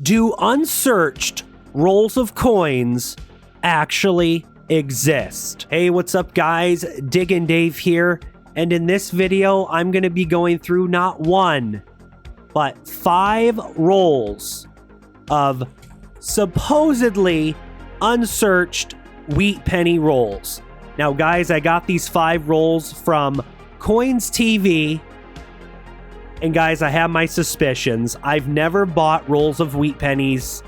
Do unsearched rolls of coins actually exist? Hey, what's up guys? Diggin Dave here, and in this video I'm going to be going through not one, but 5 rolls of supposedly unsearched wheat penny rolls. Now guys, I got these 5 rolls from Coins TV. And guys, I have my suspicions. I've never bought rolls of wheat pennies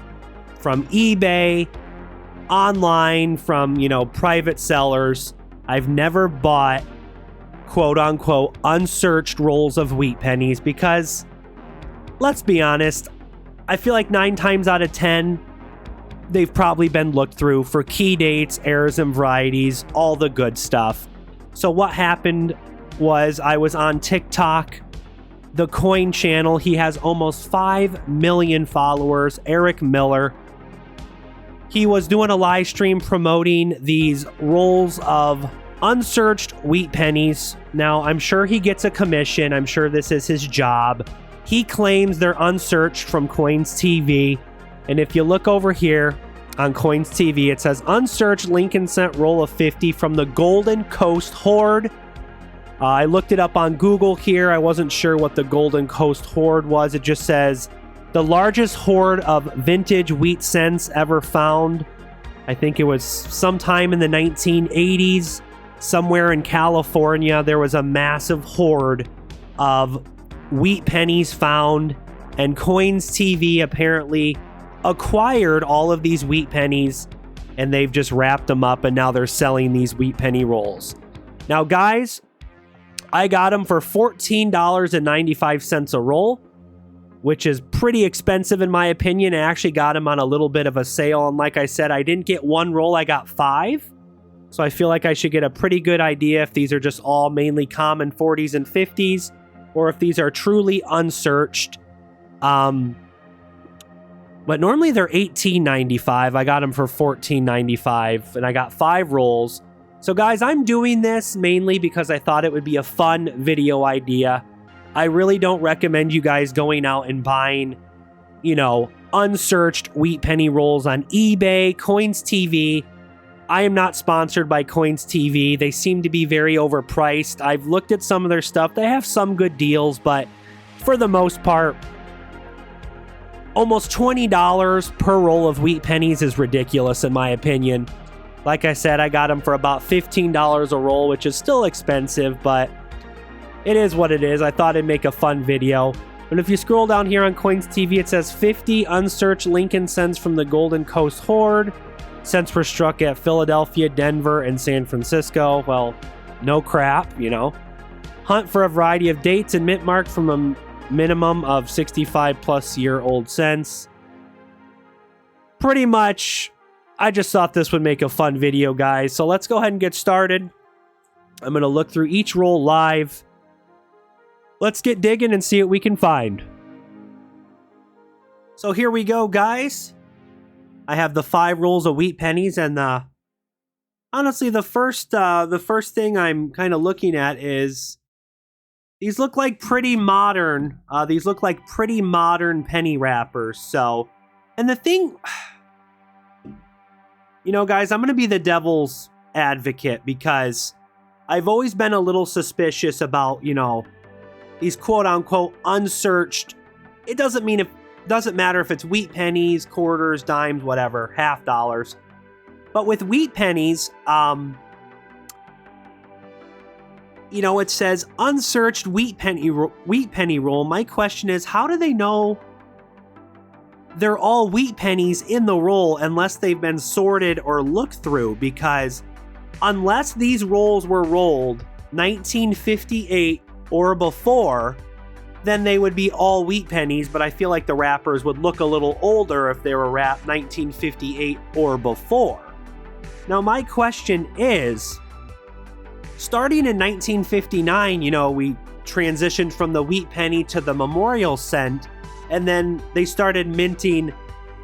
from eBay, online, from, private sellers. I've never bought, quote unquote, unsearched rolls of wheat pennies because, let's be honest, I feel like 9 times out of 10, they've probably been looked through for key dates, errors and varieties, all the good stuff. So what happened was I was on TikTok, the Coin channel. He has almost 5 million followers, Eric Miller. He was doing a live stream promoting these rolls of unsearched wheat pennies. Now, I'm sure he gets a commission. I'm sure this is his job. He claims they're unsearched from Coins TV. And if you look over here on Coins TV, it says unsearched Lincoln Cent roll of 50 from the Golden Coast Hoard. I looked it up on Google here. I wasn't sure what the Golden Coast Hoard was. It just says the largest hoard of vintage wheat cents ever found. I think it was sometime in the 1980s, somewhere in California. There was a massive hoard of wheat pennies found, and Coins TV apparently acquired all of these wheat pennies, and they've just wrapped them up, and now they're selling these wheat penny rolls. Now, guys, I got them for $14.95 a roll, which is pretty expensive in my opinion. I actually got them on a little bit of a sale, and like I said, I didn't get 1 roll, I got 5. So I feel like I should get a pretty good idea if these are just all mainly common 40s and 50s, or if these are truly unsearched. But normally they're $18.95. I got them for $14.95, and I got 5 rolls. So guys, I'm doing this mainly because I thought it would be a fun video idea. I really don't recommend you guys going out and buying, unsearched wheat penny rolls on eBay, Coins TV. I am not sponsored by Coins TV. They seem to be very overpriced. I've looked at some of their stuff. They have some good deals, but for the most part, almost $20 per roll of wheat pennies is ridiculous in my opinion. Like I said, I got them for about $15 a roll, which is still expensive, but it is what it is. I thought it'd make a fun video. But if you scroll down here on Coins TV, it says 50 unsearched Lincoln cents from the Golden Coast Hoard. Cents were struck at Philadelphia, Denver, and San Francisco. Well, no crap, Hunt for a variety of dates and mint mark from a minimum of 65-plus-year-old cents. Pretty much, I just thought this would make a fun video, guys. So let's go ahead and get started. I'm going to look through each roll live. Let's get digging and see what we can find. So here we go, guys. I have the 5 rolls of wheat pennies, and honestly, the first thing I'm kind of looking at is these look like pretty modern. These look like pretty modern penny wrappers. So, and the thing, guys, I'm going to be the devil's advocate because I've always been a little suspicious about, these quote-unquote unsearched. It doesn't matter if it's wheat pennies, quarters, dimes, whatever, half dollars. But with wheat pennies, it says unsearched wheat penny roll. My question is, how do they know they're all wheat pennies in the roll unless they've been sorted or looked through? Because unless these rolls were rolled 1958 or before, then they would be all wheat pennies, but I feel like the wrappers would look a little older if they were wrapped 1958 or before. Now my question is, starting in 1959, we transitioned from the wheat penny to the memorial cent, and then they started minting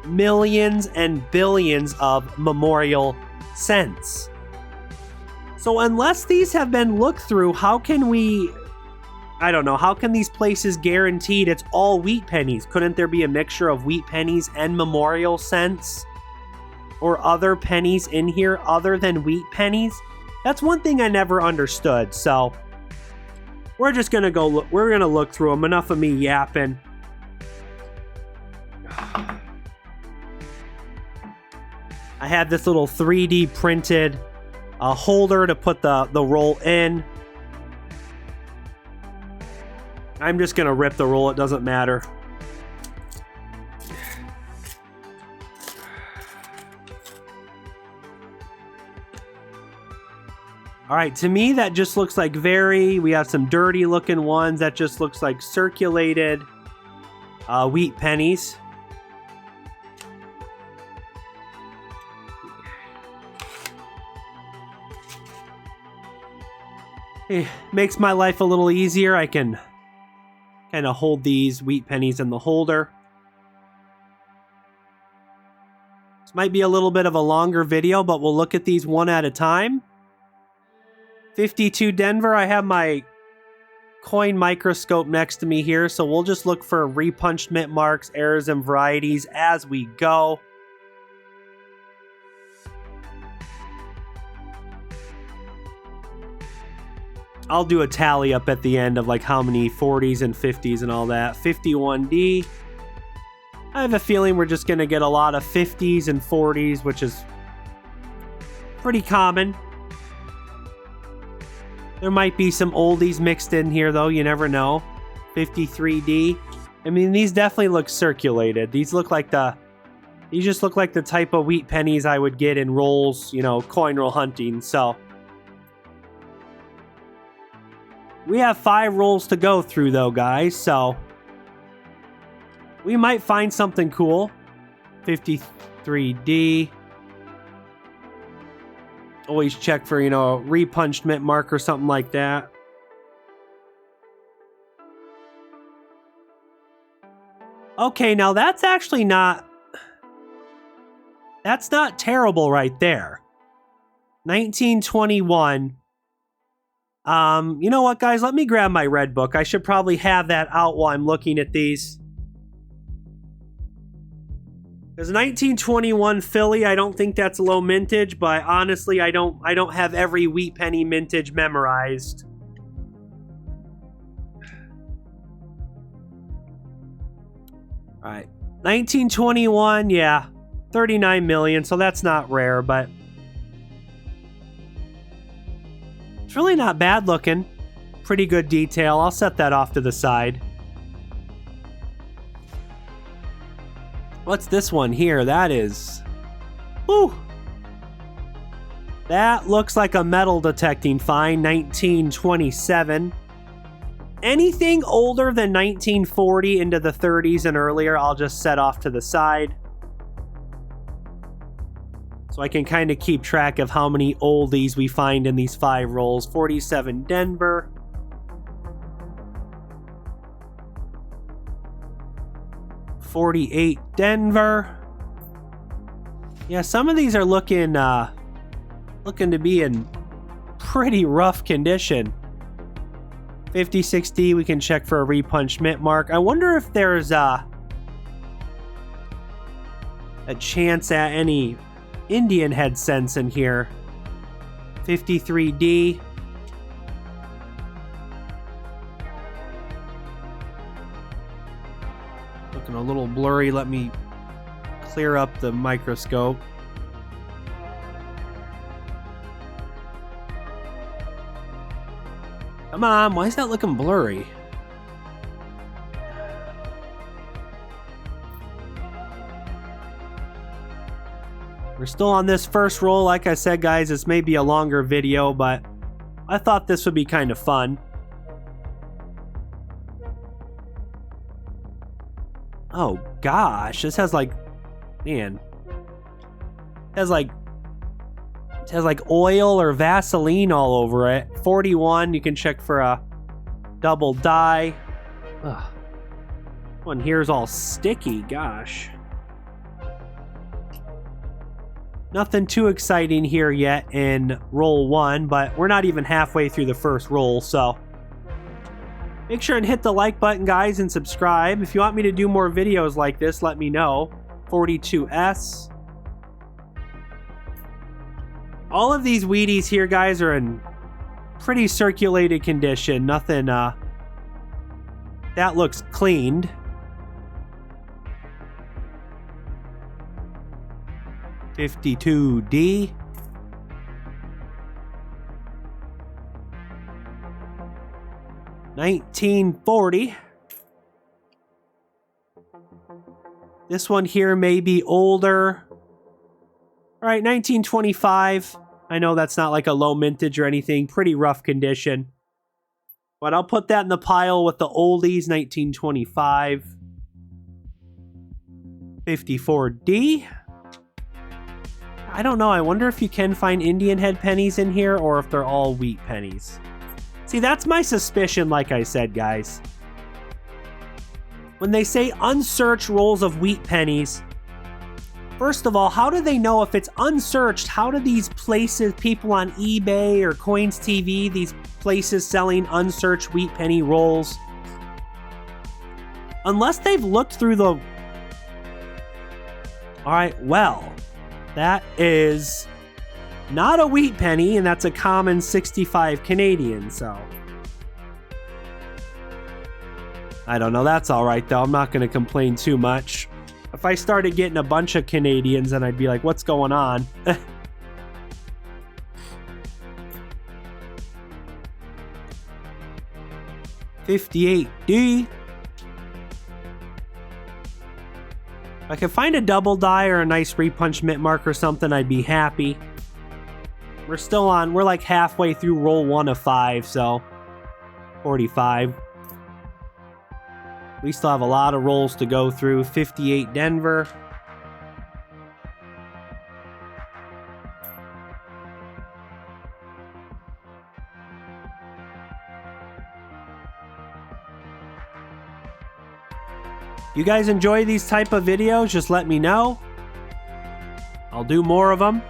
millions and billions of memorial cents. So unless these have been looked through, how can we I don't know. How can these places guaranteed it's all wheat pennies? Couldn't there be a mixture of wheat pennies and memorial cents? Or other pennies in here other than wheat pennies? That's one thing I never understood. So we're just gonna go look. We're gonna look through them. Enough of me yapping. I had this little 3D printed holder to put the roll in. I'm just gonna rip the roll. It doesn't matter. All right, to me, that just looks like we have some dirty looking ones. That just looks like circulated wheat pennies. It makes my life a little easier. I can kind of hold these wheat pennies in the holder. This might be a little bit of a longer video, but we'll look at these one at a time. 52 Denver, I have my coin microscope next to me here, so we'll just look for repunched mint marks, errors, and varieties as we go. I'll do a tally up at the end of like how many 40s and 50s and all that. 51D. I have a feeling we're just going to get a lot of 50s and 40s, which is pretty common. There might be some oldies mixed in here, though. You never know. 53D. I mean, these definitely look circulated. These just look like the type of wheat pennies I would get in rolls, you know, coin roll hunting. So we have 5 rolls to go through, though, guys. So we might find something cool. 53D. Always check for, you know, a repunched mint mark or something like that. Okay, now that's actually not... That's not terrible right there. 1921. You know what, guys? Let me grab my red book. I should probably have that out while I'm looking at these. There's 1921 Philly. I don't think that's low mintage, but honestly, I don't have every wheat penny mintage memorized. All right, 1921. Yeah, 39 million. So that's not rare, but it's really not bad looking. Pretty good detail. I'll set that off to the side. What's this one here? That is... Whew! That looks like a metal detecting find, 1927. Anything older than 1940 into the 30s and earlier, I'll just set off to the side. So I can kind of keep track of how many oldies we find in these 5 rolls. 47 Denver. 48 Denver. Yeah, some of these are looking to be in pretty rough condition. 56D, we can check for a repunched mint mark. I wonder if there's a chance at any Indian head cents in here. 53D. Looking a little blurry. Let me clear up the microscope. Come on, why is that looking blurry? We're still on this first roll. Like I said, guys, this may be a longer video, but I thought this would be kind of fun. Oh gosh, this has like, man, it has like oil or Vaseline all over it. 41, you can check for a double die. Ugh. One here's all sticky, gosh. Nothing too exciting here yet in roll 1, but we're not even halfway through the first roll, so Make sure and hit the like button, guys, and subscribe. If you want me to do more videos like this, let me know. 42S. All of these Wheaties here, guys, are in pretty circulated condition. Nothing, that looks cleaned. $52D. $19.40. This one here may be older. All right, $19.25. I know that's not like a low mintage or anything. Pretty rough condition. But I'll put that in the pile with the oldies. $19.25. $54D. I don't know. I wonder if you can find Indian head pennies in here or if they're all wheat pennies. See, that's my suspicion, like I said, guys. When they say unsearched rolls of wheat pennies, first of all, how do they know if it's unsearched? How do these places, people on eBay or Coins TV, these places selling unsearched wheat penny rolls, unless they've looked through the... All right, well, that is not a wheat penny, and that's a common 65 Canadian, so... I don't know, that's all right, though. I'm not going to complain too much. If I started getting a bunch of Canadians, then I'd be like, what's going on? $58D. If I could find a double die or a nice repunch mint mark or something, I'd be happy. We're still on, we're like halfway through roll 1 of 5, so 45. We still have a lot of rolls to go through. 58 Denver. You guys enjoy these type of videos, just let me know. I'll do more of them.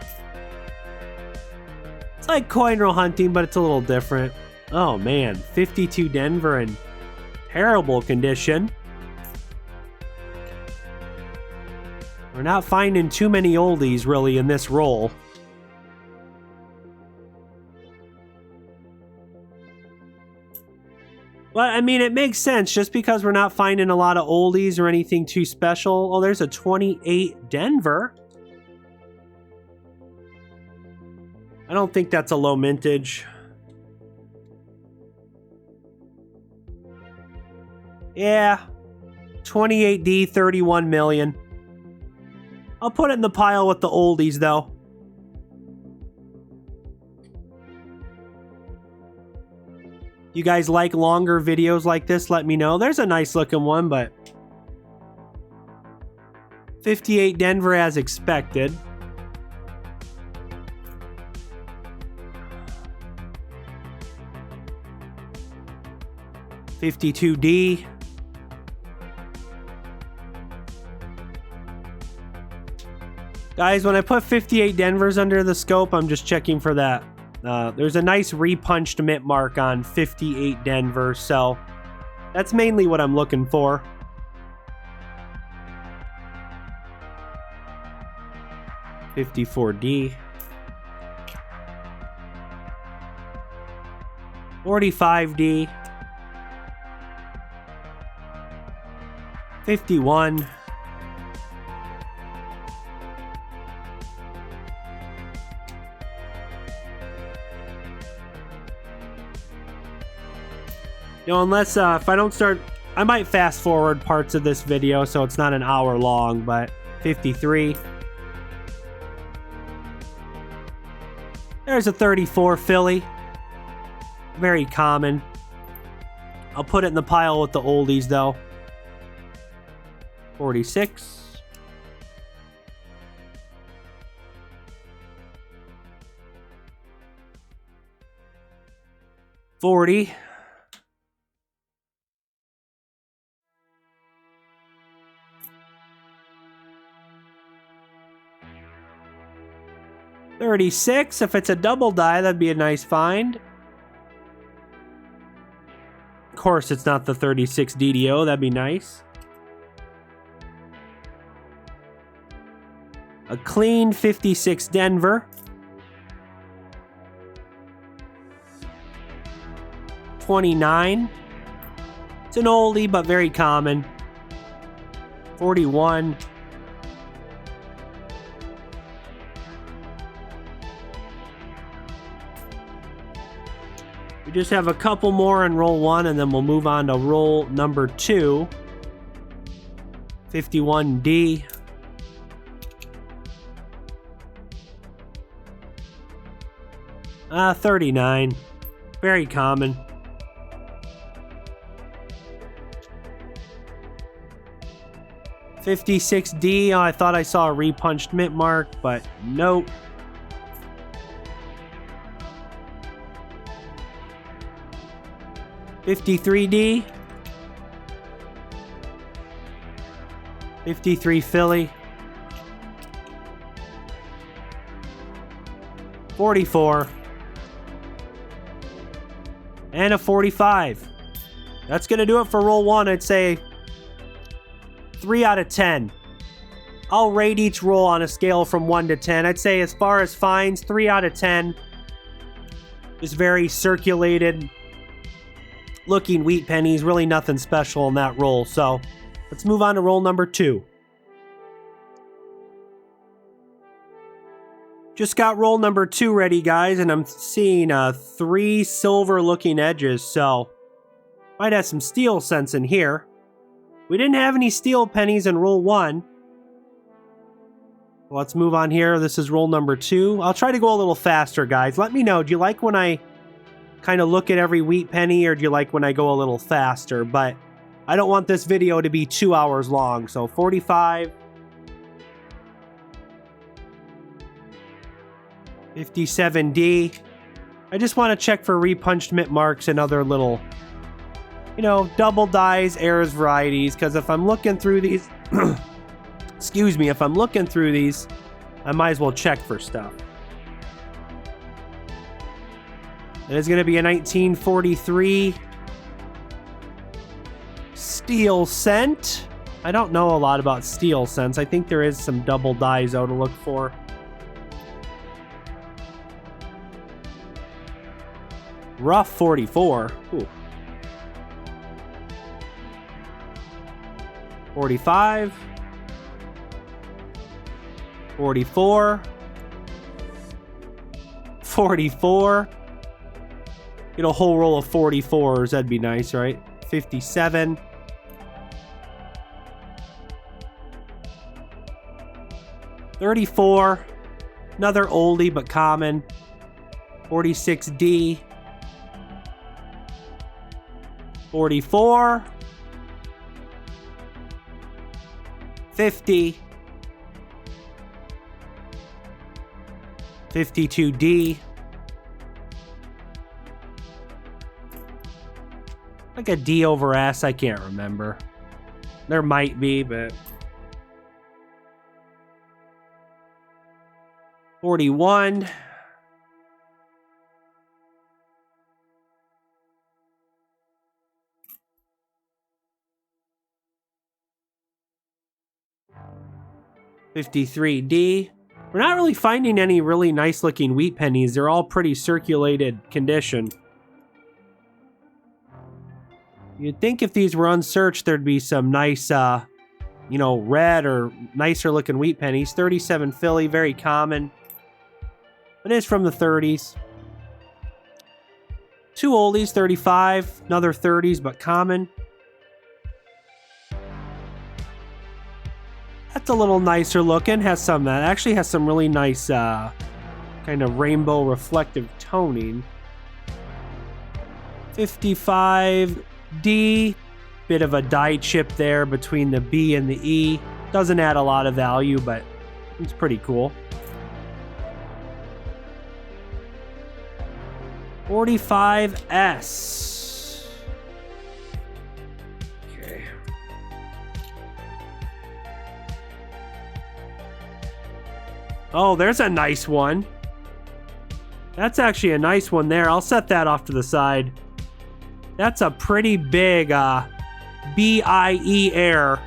It's like coin roll hunting, but it's a little different. Oh man, 52 Denver and terrible condition. We're not finding too many oldies really in this roll. But I mean, it makes sense just because we're not finding a lot of oldies or anything too special. Oh, there's a 28 Denver. I don't think that's a low mintage. Yeah, 28D, 31 million. I'll put it in the pile with the oldies, though. You guys like longer videos like this? Let me know. There's a nice looking one, but 58 Denver as expected. $52D. Guys, when I put 58 Denvers under the scope, I'm just checking for that. There's a nice repunched mint mark on 58 Denver, so that's mainly what I'm looking for. $54D. 45D. 51. You know, unless, if I don't start, I might fast forward parts of this video so it's not an hour long, but 53. There's a 34 Philly. Very common. I'll put it in the pile with the oldies, though. 46. $40. $36. If it's a double die, that'd be a nice find. course it's not the 36 DDO, that'd be nice. A clean 56 Denver. 29. It's an oldie, but very common. 41. We just have a couple more in roll 1, and then we'll move on to roll number 2. 51D. Ah, 39. Very common. 56D. Oh, I thought I saw a repunched mint mark, but nope. $53D. 53 Philly. 44. And a 45. That's going to do it for roll 1. I'd say 3 out of 10. I'll rate each roll on a scale from 1 to 10. I'd say as far as finds, 3 out of 10. Just very circulated looking wheat pennies. Really nothing special in that roll. So let's move on to roll number 2. Just got roll number 2 ready, guys, and I'm seeing 3 silver looking edges, so might have some steel cents in here. We didn't have any steel pennies in roll 1. Let's move on here. This is roll number 2. I'll try to go a little faster, guys. Let me know, do you like when I kind of look at every wheat penny, or do you like when I go a little faster? But I don't want this video to be 2 hours long, so 45. 57D. I just want to check for repunched mint marks and other little, you know, double dies, errors, varieties, because if I'm looking through these, excuse me, if I'm looking through these, I might as well check for stuff. It is going to be a 1943 steel cent. I don't know a lot about steel cents. I think there is some double dies though to look for. Rough 44. Ooh. 45. 44. 44. Get a whole roll of 44s. That'd be nice, right? 57. 34. Another oldie but common. 46D. 44. 50. 52D. Like a D over S, I can't remember. There might be, but 41. $53D. We're not really finding any really nice looking wheat pennies. They're all pretty circulated condition. You'd think if these were unsearched, there'd be some nice, you know, red or nicer looking wheat pennies. 37 Philly, very common. It is from the 30s. 2 oldies, 35, another 30s, but common. That's a little nicer looking. Has some that actually has some really nice kind of rainbow reflective toning. 55D. Bit of a die chip there between the B and the E. Doesn't add a lot of value, but it's pretty cool. 45S. Okay. Oh, there's a nice one. That's actually a nice one there. I'll set that off to the side. That's a pretty big BIE error.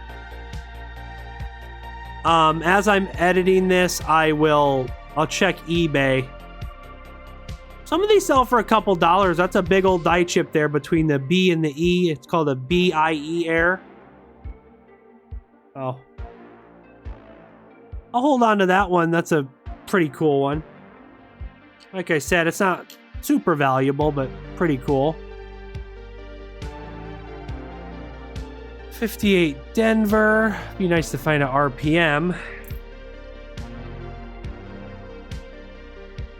As I'm editing this, I'll check eBay. Some of these sell for a couple dollars. That's a big old die chip there between the B and the E. It's called a BIE error. Oh. I'll hold on to that one. That's a pretty cool one. Like I said, it's not super valuable, but pretty cool. 58 Denver. Be nice to find a RPM.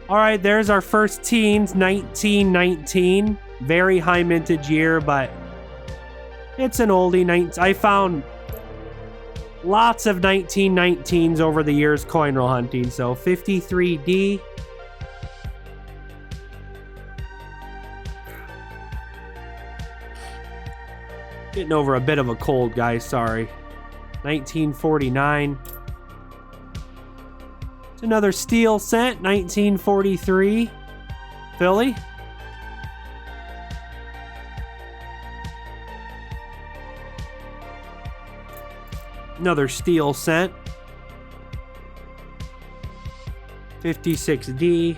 All right, there's our first teens, 1919. Very high mintage year, but it's an oldie. I found lots of 1919s over the years coin roll hunting. So 53D. Getting over a bit of a cold, guys. Sorry. 1949. It's another steel cent. 1943. Philly. Another steel cent. 56D.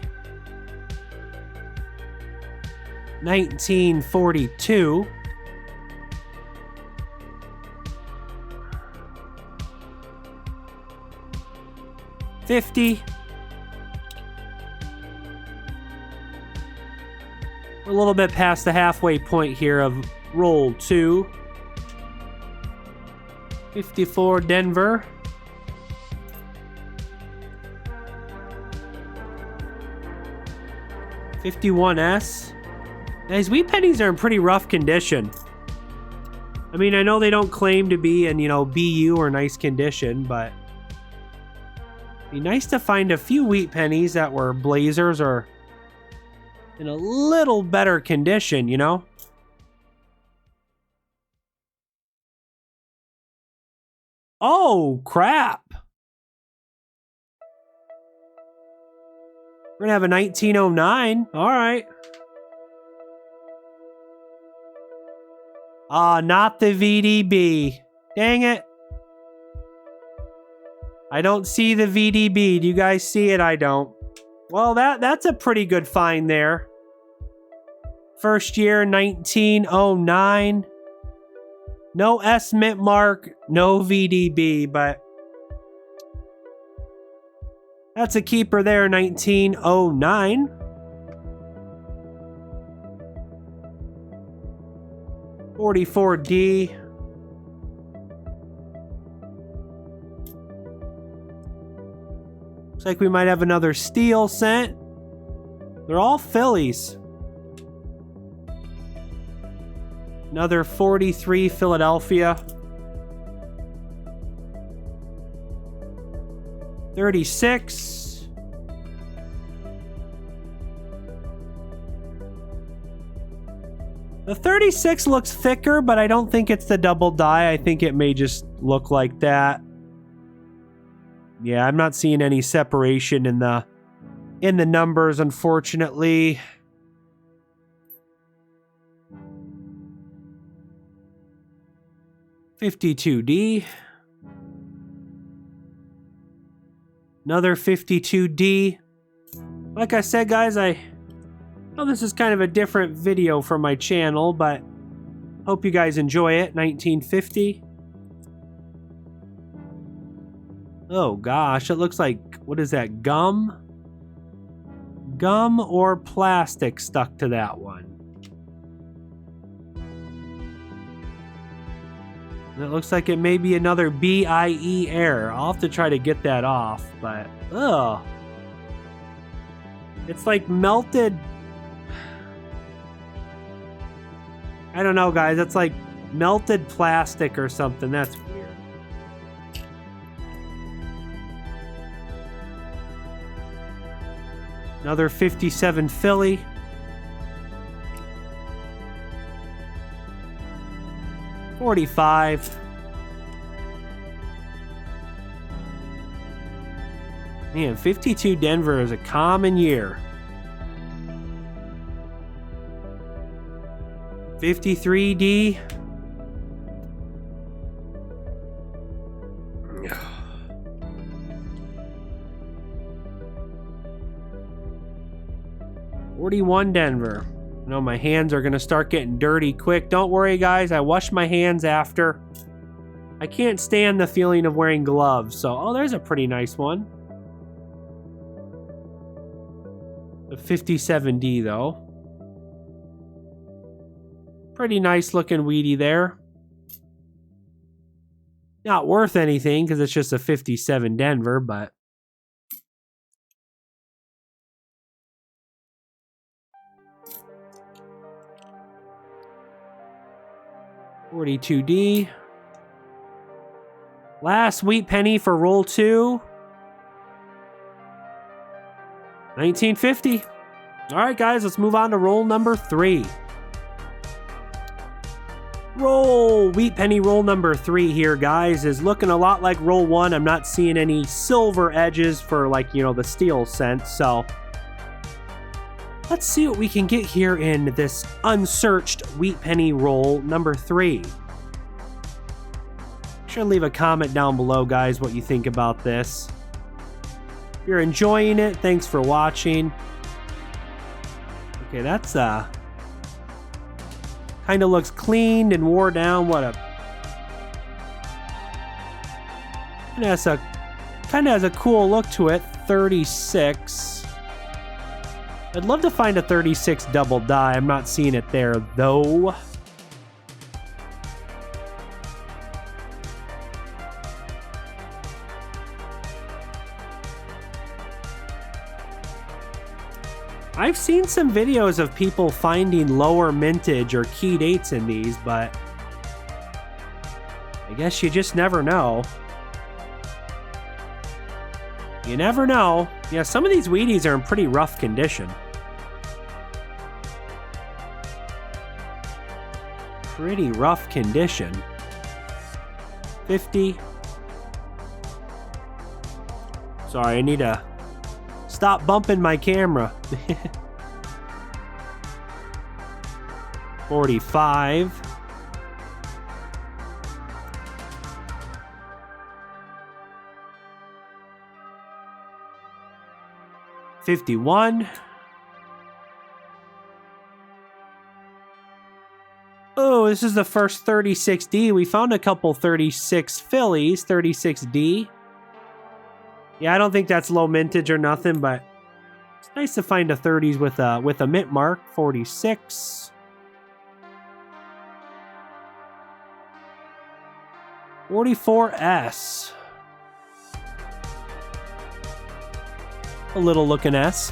1942. $50. We're a little bit past the halfway point here of roll 2. 54 Denver. $51S. These wheat pennies are in pretty rough condition. I mean, I know they don't claim to be in, BU or nice condition, but be nice to find a few wheat pennies that were blazers or in a little better condition, Oh, crap. We're going to have a 1909. All right. Not the VDB. Dang it. I don't see the VDB. Do you guys see it? I don't. Well, that's a pretty good find there. First year, 1909. No S mint mark, no VDB, but that's a keeper there, 1909. $44D. Looks like we might have another steel cent. They're all Phillies. Another 43 Philadelphia. 36. The 36 looks thicker, but I don't think it's the double die. I think it may just look like that. Yeah, I'm not seeing any separation in the numbers, unfortunately. $52D. Another $52D. Like I said, guys, I know this is kind of a different video for my channel, but hope you guys enjoy it. 1950. Oh gosh, it looks like, what is that, gum? Gum or plastic stuck to that one. It looks like it may be another BIE error. I'll have to try to get that off, but ugh. It's like melted. I don't know, guys. It's like melted plastic or something. That's weird. Another 57 Philly. $45. Man, 52 Denver is a common year. 53D. $41 Denver. No, my hands are gonna start getting dirty quick. Don't worry, guys. I wash my hands after. I can't stand the feeling of wearing gloves. So, oh, there's a pretty nice one. The 57D though. Pretty nice looking Wheatie there. Not worth anything because it's just a 57 Denver, but. $42D. Last wheat penny for roll 2. 1950. All right, guys, let's move on to roll number 3. Wheat penny roll number 3 here, guys, is looking a lot like roll 1. I'm not seeing any silver edges for, like, you know, the steel sense. So let's see what we can get here in this unsearched wheat penny roll number 3. Make sure to leave a comment down below, guys, what you think about this. If you're enjoying it, thanks for watching. Okay, that's kind of looks cleaned and wore down. What a kind of has a cool look to it. 36. I'd love to find a 36 double die. I'm not seeing it there though. I've seen some videos of people finding lower mintage or key dates in these, but I guess you just never know. You never know. Yeah, some of these Wheaties are in pretty rough condition. Pretty rough condition. 50. Sorry, I need to stop bumping my camera. 45. $51. Oh, this is the first 36D. We found a couple 36 Phillies, 36D. Yeah, I don't think that's low mintage or nothing, but it's nice to find a 30s with a mint mark. 46. 44S. A little looking S.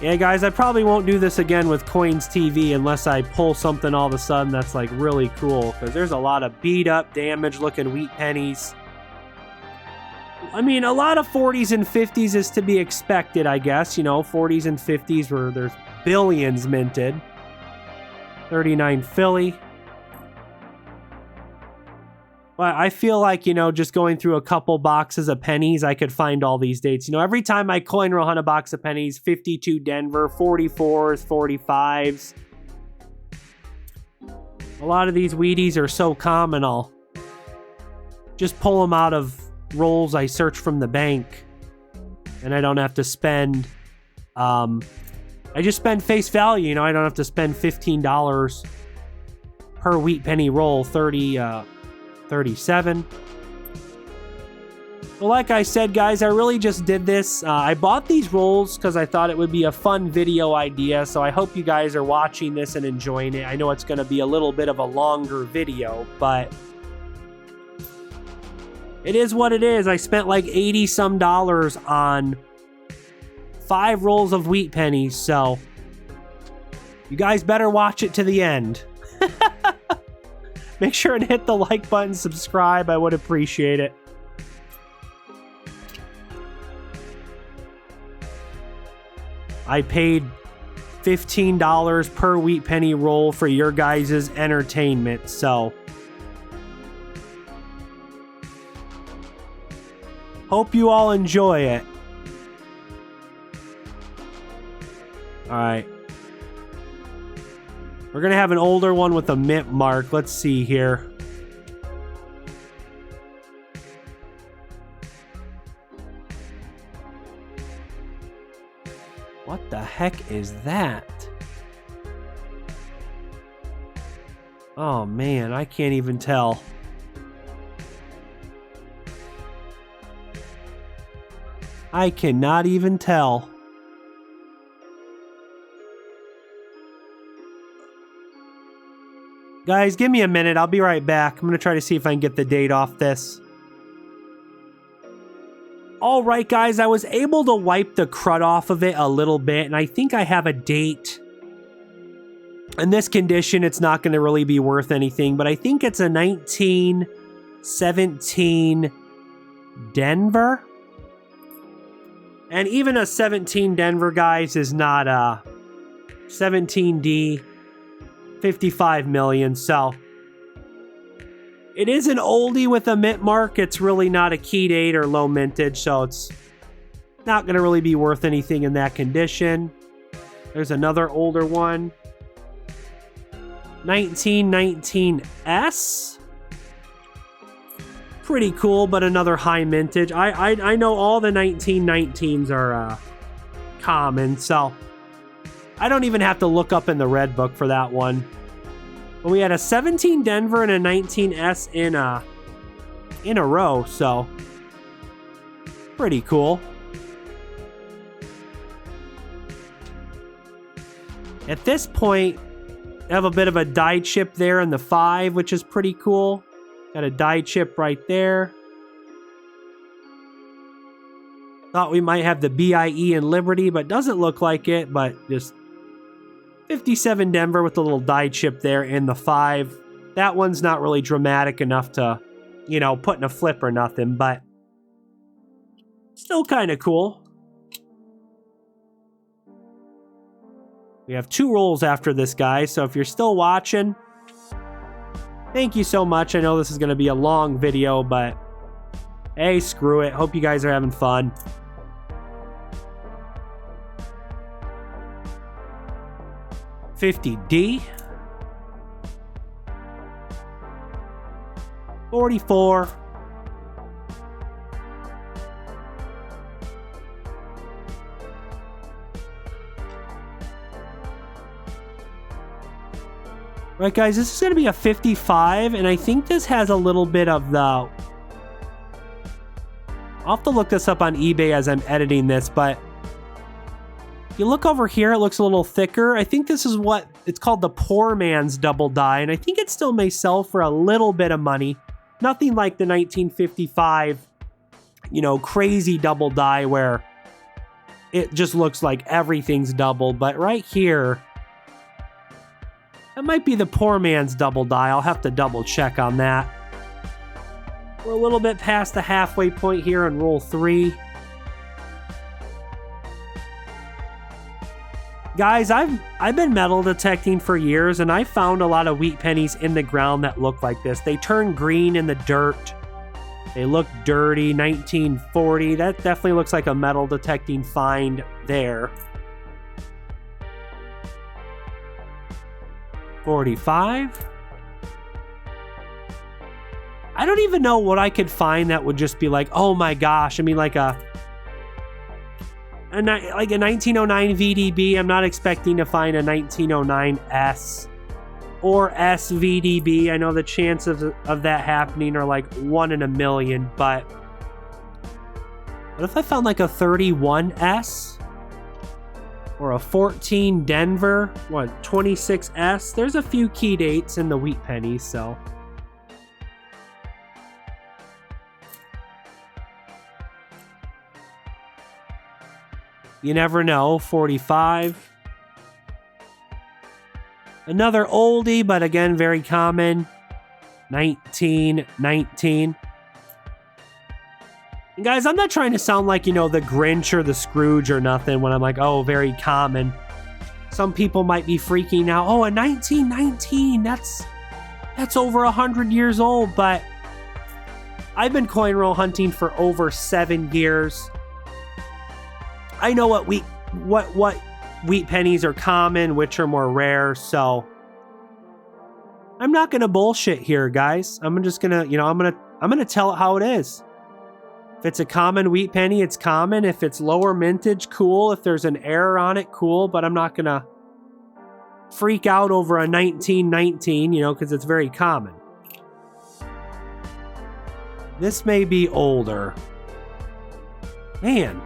Yeah, guys, I probably won't do this again with Coins TV unless I pull something all of a sudden that's like really cool, because there's a lot of beat up, damaged looking wheat pennies. I mean, a lot of 40s and 50s is to be expected, I guess. You know, 40s and 50s where there's billions minted. 39 Philly. But I feel like, you know, just going through a couple boxes of pennies, I could find all these dates. You know, every time I coin roll hunt a box of pennies, 52 Denver, 44s, 45s. A lot of these Wheaties are so common, I'll just pull them out of rolls I search from the bank. And I don't have to spend, I just spend face value, you know, I don't have to spend $15 per wheat penny roll, 37. Well, like I said, guys, I really just did this. I bought these rolls because I thought it would be a fun video idea, so I hope you guys are watching this and enjoying it. I know it's going to be a little bit of a longer video, but it is what it is. I spent like 80 some dollars on 5 rolls of wheat pennies, so you guys better watch it to the end. Make sure and hit the like button, subscribe. I would appreciate it. I paid $15 per wheat penny roll for your guys' entertainment, so hope you all enjoy it. All right. We're going to have an older one with a mint mark. Let's see here. What the heck is that? Oh man, I can't even tell. I cannot even tell. Guys, give me a minute. I'll be right back. I'm going to try to see if I can get the date off this. All right, guys, I was able to wipe the crud off of it a little bit, and I think I have a date. In this condition, it's not going to really be worth anything, but I think it's a 1917 Denver. And even a 17 Denver, guys, is not a 17D, 55 million, so it is an oldie with a mint mark. It's really not a key date or low mintage, so it's not going to really be worth anything in that condition. There's another older one. 1919S. Pretty cool, but another high mintage. I know all the 1919s are common, so I don't even have to look up in the red book for that one. But we had a 17 Denver and a 19S in a row, so pretty cool. At this point, I have a bit of a die chip there in the 5, which is pretty cool. Got a die chip right there. Thought we might have the BIE and Liberty, but doesn't look like it, but just 57 Denver with a little die chip there in the 5. That one's not really dramatic enough to, you know, put in a flip or nothing, but still kind of cool. We have 2 rolls after this, guy, so if you're still watching, thank you so much. I know this is going to be a long video, but hey, screw it. Hope you guys are having fun. $50D. 44. Right, guys, this is going to be a 55, and I think this has a little bit of the... I'll have to look this up on eBay as I'm editing this, but if you look over here, it looks a little thicker. I think this is what it's called, the poor man's double die, and I think it still may sell for a little bit of money. Nothing like the 1955, you know, crazy double die where it just looks like everything's double, but right here... that might be the poor man's double die. I'll have to double check on that. We're a little bit past the halfway point here on roll 3. Guys, I've been metal detecting for years, and I found a lot of wheat pennies in the ground that look like this. They turn green in the dirt. They look dirty. 1940. That definitely looks like a metal detecting find there. 45. I don't even know what I could find that would just be like, oh my gosh. I mean, like a 1909 VDB. I'm not expecting to find a 1909 S or SVDB. I know the chances of that happening are like 1 in a million, but what if I found like a 31S? Or a 14 Denver, 26S. There's a few key dates in the wheat pennies, so. You never know, 45. Another oldie, but again, very common, 1919. And guys, I'm not trying to sound like, you know, the Grinch or the Scrooge or nothing when I'm like, oh, very common. Some people might be freaking out. Oh, a 1919, that's over 100 years old. But I've been coin roll hunting for over 7 years. I know what wheat pennies are common, which are more rare. So I'm not going to bullshit here, guys. I'm just going to, I'm going to tell it how it is. If it's a common wheat penny, it's common. If it's lower mintage, cool. If there's an error on it, cool. But I'm not going to freak out over a 1919, because it's very common. This may be older. Man.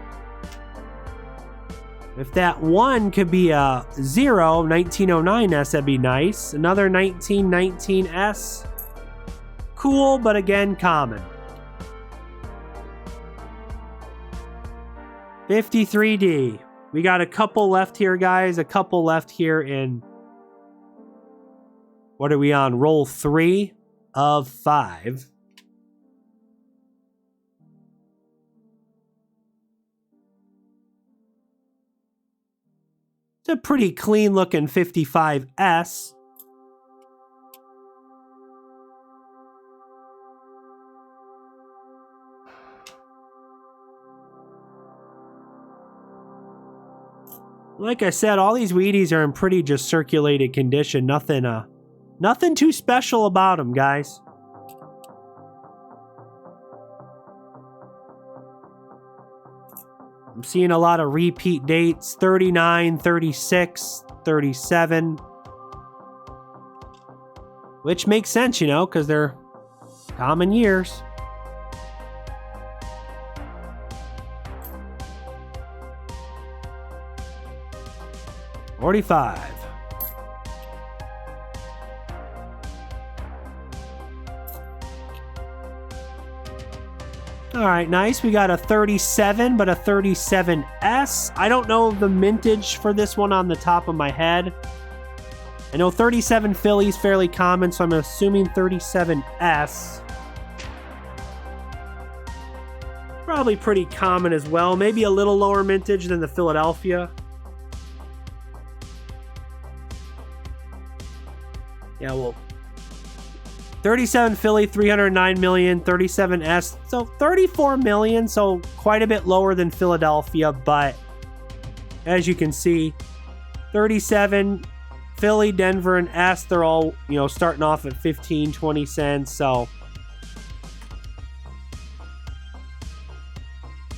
If that 1 could be a 0, 1909S, that'd be nice. Another 1919S. Cool, but again, common. 53D. We got a couple left here, guys. A couple left here in... What are we on? Roll 3 of 5. It's a pretty clean looking 55S. Like I said, all these Wheaties are in pretty just circulated condition. Nothing too special about them, guys. I'm seeing a lot of repeat dates, 39, 36, 37. Which makes sense, because they're common years. $45. All right, nice. We got a 37, but a 37S. I don't know the mintage for this one on the top of my head. I know 37 Philly's fairly common, so I'm assuming 37S. Probably pretty common as well. Maybe a little lower mintage than the Philadelphia. Yeah, well, 37 Philly, 309 million, 37S, so 34 million, so quite a bit lower than Philadelphia, but as you can see, 37 Philly, Denver, and S, they're all, starting off at 15, 20 cents, so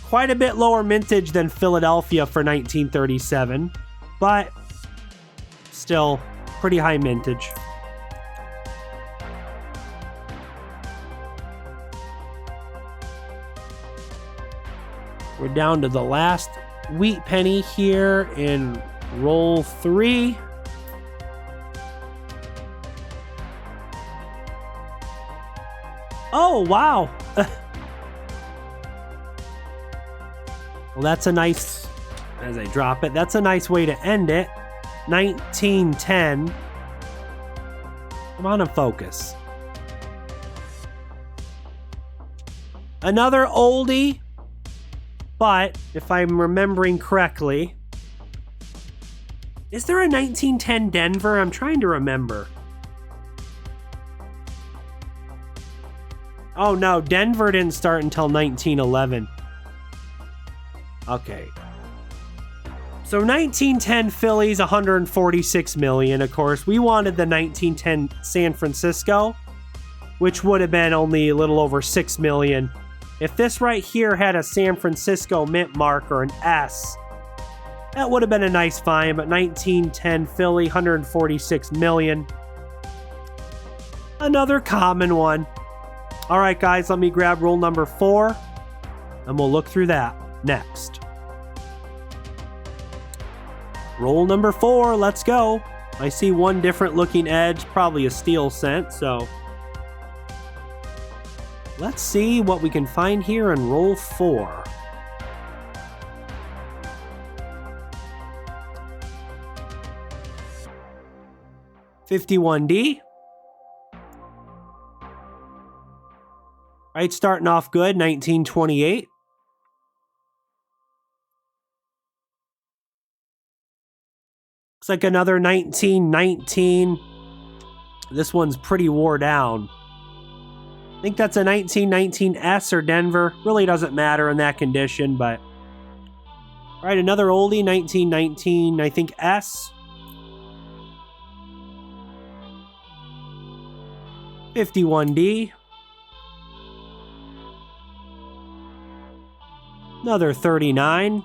quite a bit lower mintage than Philadelphia for 1937, but still pretty high mintage. We're down to the last wheat penny here in roll 3. Oh, wow. Well, that's a nice, as I drop it, that's a nice way to end it. 1910. Come on and focus. Another oldie. But, if I'm remembering correctly, is there a 1910 Denver? I'm trying to remember. Oh no, Denver didn't start until 1911. Okay. So 1910 Phillies, 146 million, of course. We wanted the 1910 San Francisco, which would have been only a little over 6 million. If this right here had a San Francisco mint mark or an S, that would have been a nice find, but 1910 Philly, 146 million. Another common one. All right, guys, let me grab roll number 4, and we'll look through that next. Roll number 4, let's go. I see one different looking edge, probably a steel cent, so... Let's see what we can find here in roll 4. $51D. Right, starting off good, 1928. Looks like another 1919. This one's pretty wore down. I think that's a 1919 S or Denver. Really doesn't matter in that condition, but All right, another oldie, 1919, I think S. 51D. Another 39.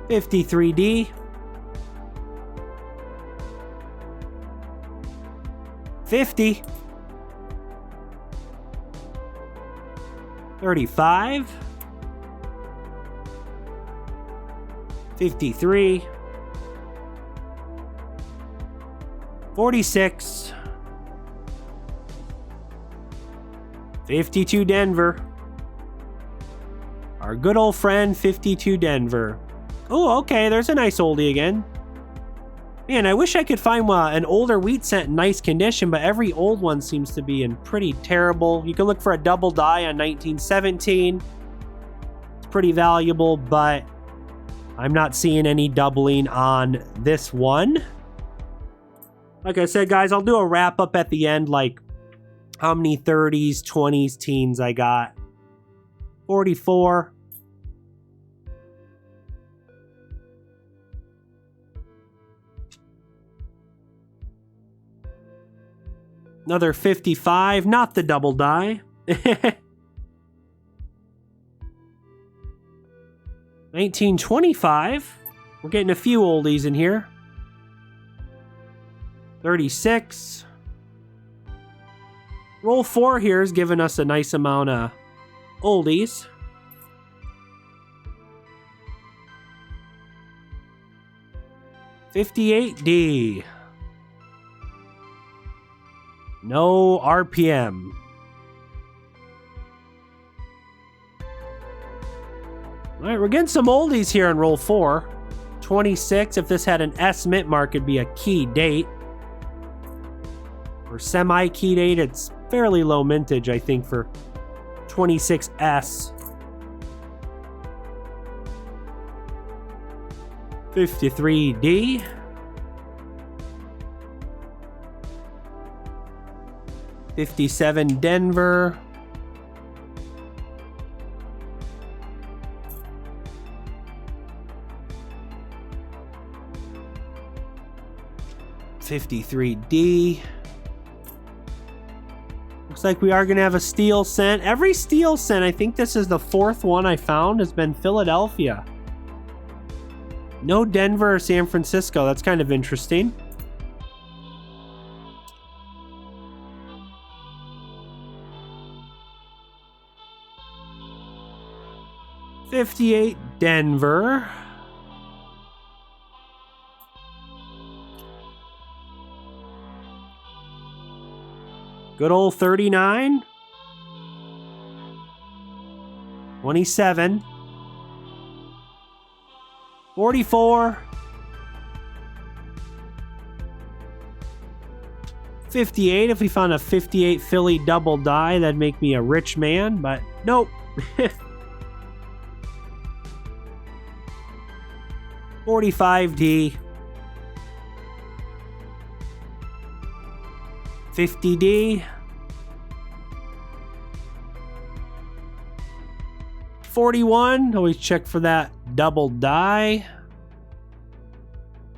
$53D. 50. 35. 53. 46. 52 Denver. Our good old friend 52 Denver. Oh, okay, there's a nice oldie again. Man, I wish I could find an older wheat cent in nice condition, but every old one seems to be in pretty terrible. You can look for a double die on 1917. It's pretty valuable, but I'm not seeing any doubling on this one. Like I said, guys, I'll do a wrap up at the end, like how many 30s, 20s, teens I got. 44. Another 55, not the double die. 1925. We're getting a few oldies in here. 36. Roll 4 here is giving us a nice amount of oldies. $58D. No RPM. All right, we're getting some oldies here on roll 4. 26, if this had an S mint mark, it'd be a key date. For semi-key date, it's fairly low mintage, I think, for 26S. 53D. 57 Denver. $53D. Looks like we are going to have a steel cent. Every steel cent, I think this is the 4th one I found, has been Philadelphia. No Denver or San Francisco. That's kind of interesting. $58 Denver. Good old 39. 27. 44. 58. If we found a 58 Philly double die, that'd make me a rich man, but nope. 45D. 50D. 41. Always check for that double die.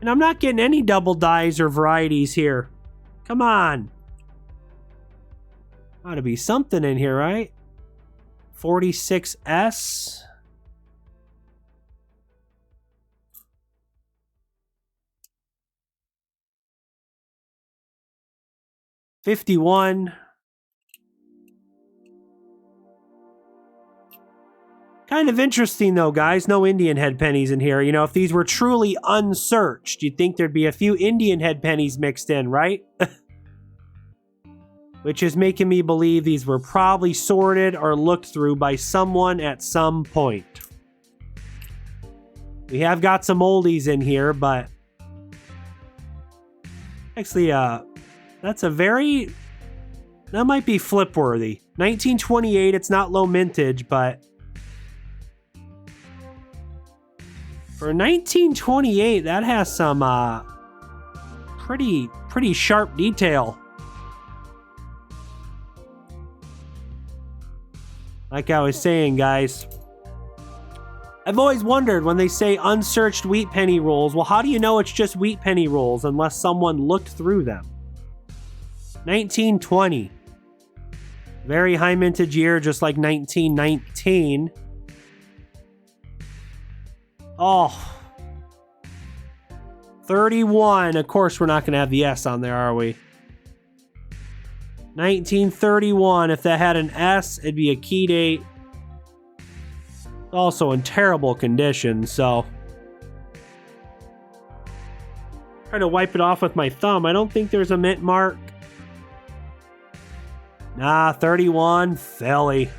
And I'm not getting any double dies or varieties here. Come on. Ought to be something in here, right? 46S. $51. Kind of interesting though, guys. No Indian head pennies in here. You know, if these were truly unsearched, you'd think there'd be a few Indian head pennies mixed in, right? Which is making me believe these were probably sorted or looked through by someone at some point. We have got some oldies in here, but actually, that's a very... That might be flip worthy. 1928, it's not low mintage, but... For 1928, that has some pretty sharp detail. Like I was saying, guys, I've always wondered when they say unsearched wheat penny rolls, well, how do you know it's just wheat penny rolls unless someone looked through them? 1920. Very high mintage year, just like 1919. Oh. 31. Of course, we're not going to have the S on there, are we? 1931. If that had an S, it'd be a key date. Also in terrible condition, so. Try to wipe it off with my thumb. I don't think there's a mint mark. Nah, 31, Philly.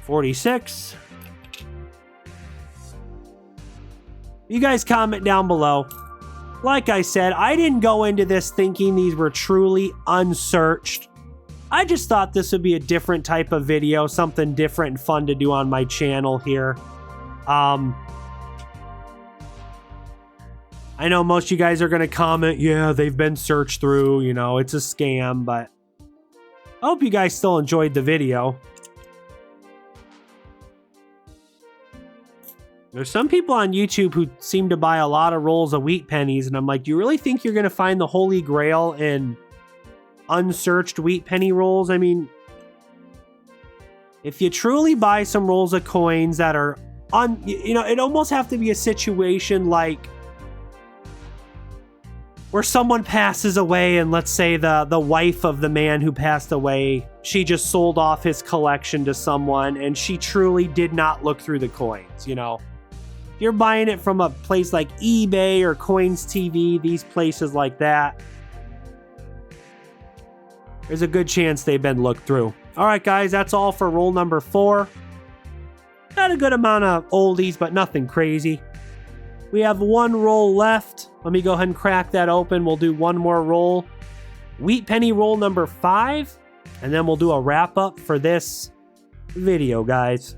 $46. You guys comment down below. Like I said, I didn't go into this thinking these were truly unsearched. I just thought this would be a different type of video, something different and fun to do on my channel here. I know most of you guys are going to comment, yeah, they've been searched through, you know, it's a scam, but I hope you guys still enjoyed the video. There's some people on YouTube who seem to buy a lot of rolls of wheat pennies, and I'm like, do you really think you're going to find the holy grail in unsearched wheat penny rolls? I mean, if you truly buy some rolls of coins that are you know, it almost have to be a situation like where someone passes away, and let's say the wife of the man who passed away, she just sold off his collection to someone, and she truly did not look through the coins, you know. If you're buying it from a place like eBay or Coins TV, these places like that, there's a good chance they've been looked through. All right, guys, that's all for roll number 4. Got a good amount of oldies, but nothing crazy. We have one roll left. Let me go ahead and crack that open. We'll do one more roll. Wheat penny roll number 5. And then we'll do a wrap up for this video, guys.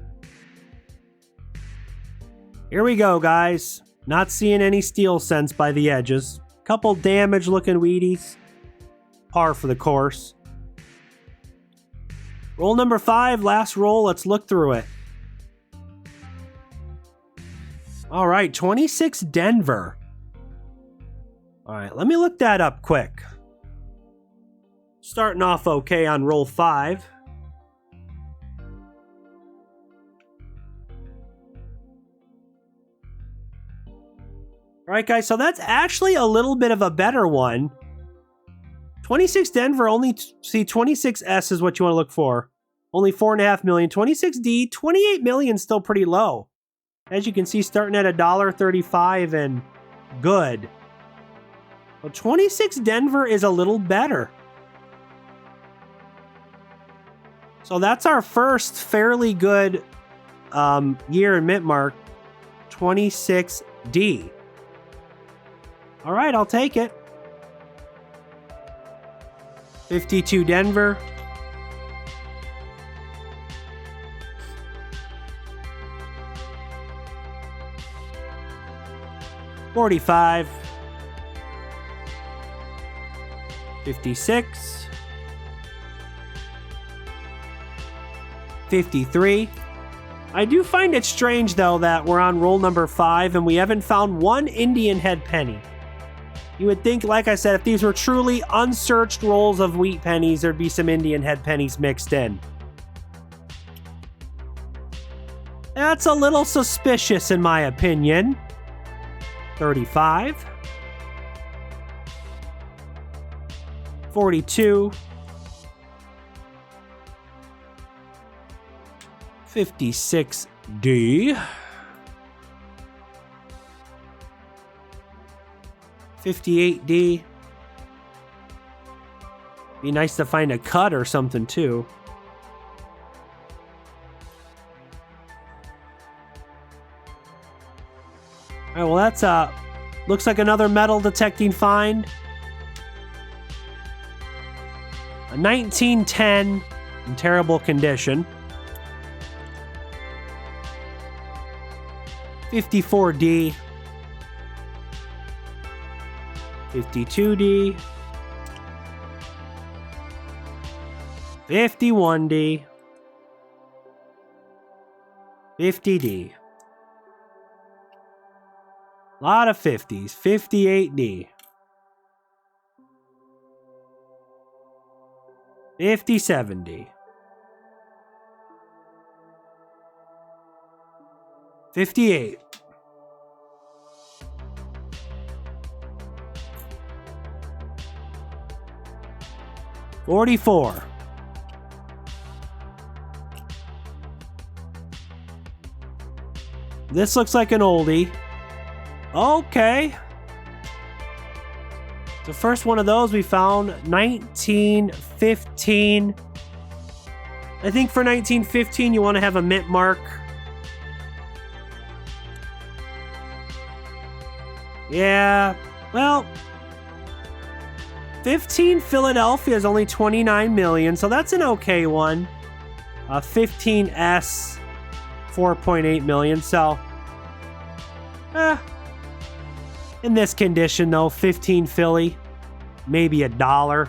Here we go, guys. Not seeing any steel cents by the edges. Couple damaged looking Wheaties. Par for the course. Roll number 5, last roll. Let's look through it. All right, 26 Denver. All right, let me look that up quick. Starting off okay on roll 5. All right, guys, so that's actually a little bit of a better one. 26 Denver, only, see, 26S is what you want to look for. Only 4.5 million. 26D, 28 million, still pretty low. As you can see, starting at $1.35 and good. Well, 26 Denver is a little better. So that's our first fairly good year in mint mark. 26D. All right, I'll take it. 52 Denver. $45. 56. 53. I do find it strange, though, that we're on roll number 5 and we haven't found one Indian head penny. You would think, like I said, if these were truly unsearched rolls of wheat pennies, there'd be some Indian head pennies mixed in. That's a little suspicious, in my opinion. 35. 42. 56D. 58D. Be nice to find a cut or something too. Alright, well that's looks like another metal detecting find. A 1910 in terrible condition. 54D. 52D. 51D. 50D. A lot of 50s. 58D. 57D. 58. 44. This looks like an oldie. Okay. The first one of those we found 1915. I think for 1915 you want to have a mint mark. Yeah, well, 15 Philadelphia is only 29 million, so that's an okay one. 15S, 4.8 million, so in this condition though, 15 Philly, maybe $1.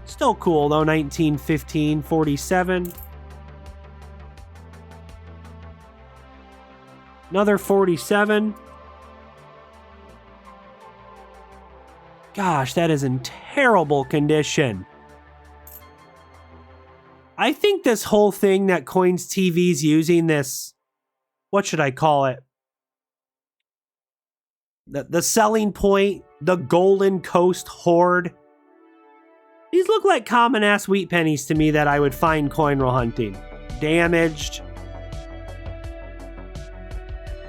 Still cool though, 1915, 47. Another 47. Gosh, that is in terrible condition. I think this whole thing that Coins TV's using this, what should I call it? The selling point, the Golden Coast Hoard. These look like common ass wheat pennies to me that I would find coin roll hunting. Damaged.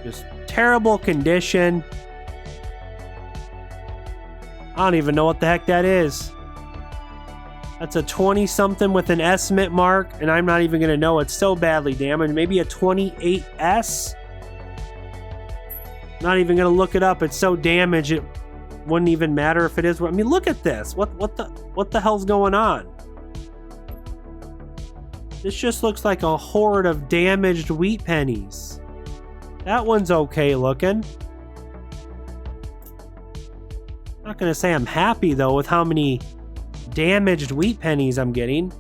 Just terrible condition. I don't even know what the heck that is. That's a 20-something with an S mint mark, and I'm not even going to know. It's so badly damaged. Maybe a 28S? Not even going to look it up. It's so damaged it wouldn't even matter if it is. I mean, look at this. What the hell's going on? This just looks like a horde of damaged wheat pennies. That one's okay looking. Not gonna say I'm happy though with how many damaged wheat pennies I'm getting.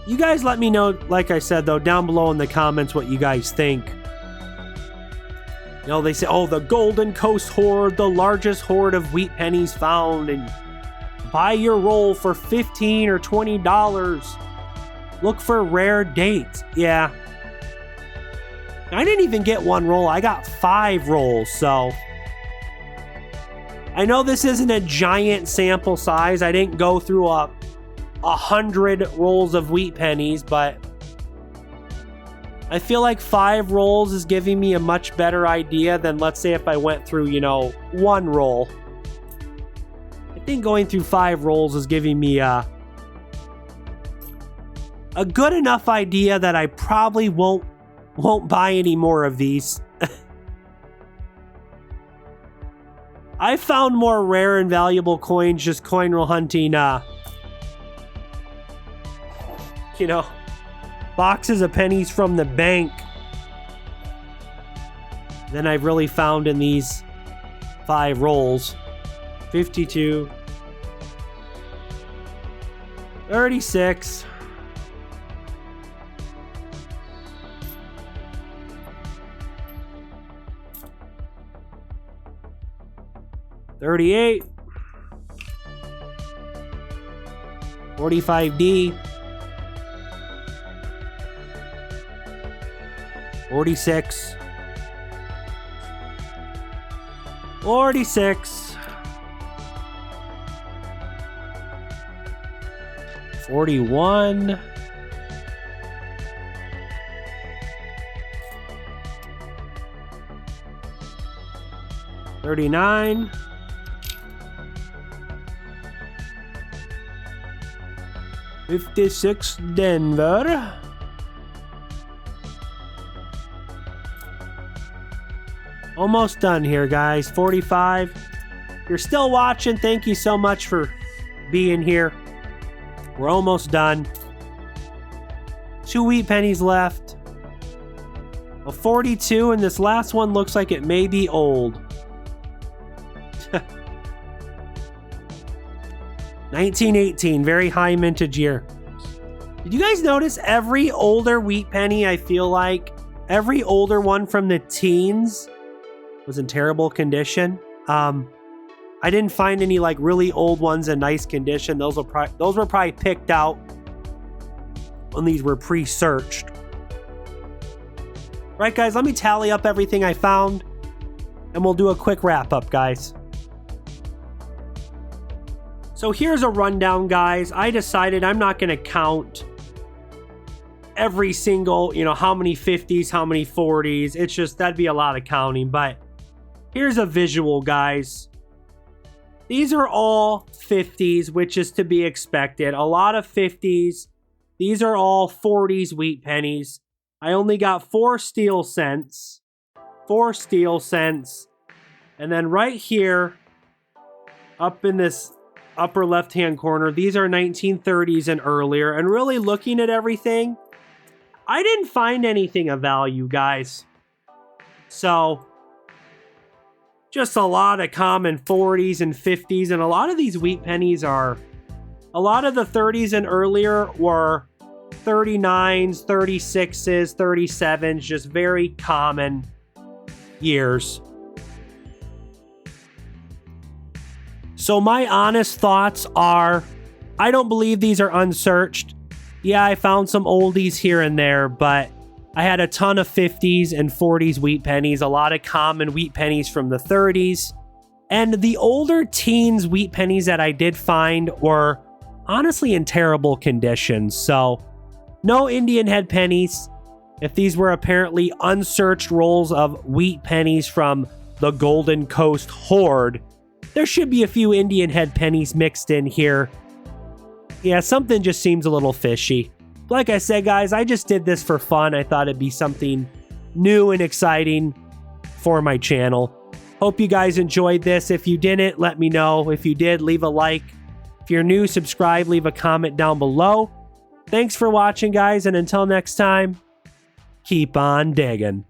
You guys let me know, like I said though, down below in the comments what you guys think. You know, they say, oh, the Golden Coast Hoard, the largest hoard of wheat pennies found, and buy your roll for $15 or $20. Look for rare dates. Yeah. I didn't even get one roll. I got 5 rolls, so I know this isn't a giant sample size. I didn't go through 100 rolls of wheat pennies, but I feel like 5 rolls is giving me a much better idea than, let's say, if I went through, 1 roll. I think going through 5 rolls is giving me a good enough idea that I probably won't buy any more of these. I found more rare and valuable coins just coin roll hunting, boxes of pennies from the bank than I've really found in these 5 rolls. 52. 36. 38. 45D. 46. 46. 41. 39. 56 Denver. Almost done here, guys. 45. If you're still watching, thank you so much for being here. We're almost done. 2 wheat pennies left. A 42, and this last one looks like it may be old. 1918, very high mintage year. Did you guys notice every older wheat penny, I feel like, every older one from the teens was in terrible condition? I didn't find any like really old ones in nice condition. Those were probably picked out when these were pre-searched. Right, guys, let me tally up everything I found, and we'll do a quick wrap-up, guys. So here's a rundown, guys. I decided I'm not going to count every single, how many 50s, how many 40s. It's just, that'd be a lot of counting, but here's a visual, guys. These are all 50s, which is to be expected. A lot of 50s. These are all 40s wheat pennies. I only got 4 steel cents. 4 steel cents. And then right here, up in this upper left-hand corner, these are 1930s and earlier. And really looking at everything, I didn't find anything of value, guys. So, just a lot of common 40s and 50s. And a lot of these wheat pennies are, a lot of the 30s and earlier were 39s, 36s, 37s, just very common years. So my honest thoughts are, I don't believe these are unsearched. Yeah, I found some oldies here and there, but I had a ton of 50s and 40s wheat pennies, a lot of common wheat pennies from the 30s. And the older teens wheat pennies that I did find were honestly in terrible condition. So no Indian head pennies. If these were apparently unsearched rolls of wheat pennies from the Golden Coast Hoard, there should be a few Indian head pennies mixed in here. Yeah, something just seems a little fishy. Like I said, guys, I just did this for fun. I thought it'd be something new and exciting for my channel. Hope you guys enjoyed this. If you didn't, let me know. If you did, leave a like. If you're new, subscribe, leave a comment down below. Thanks for watching, guys, and until next time, keep on digging.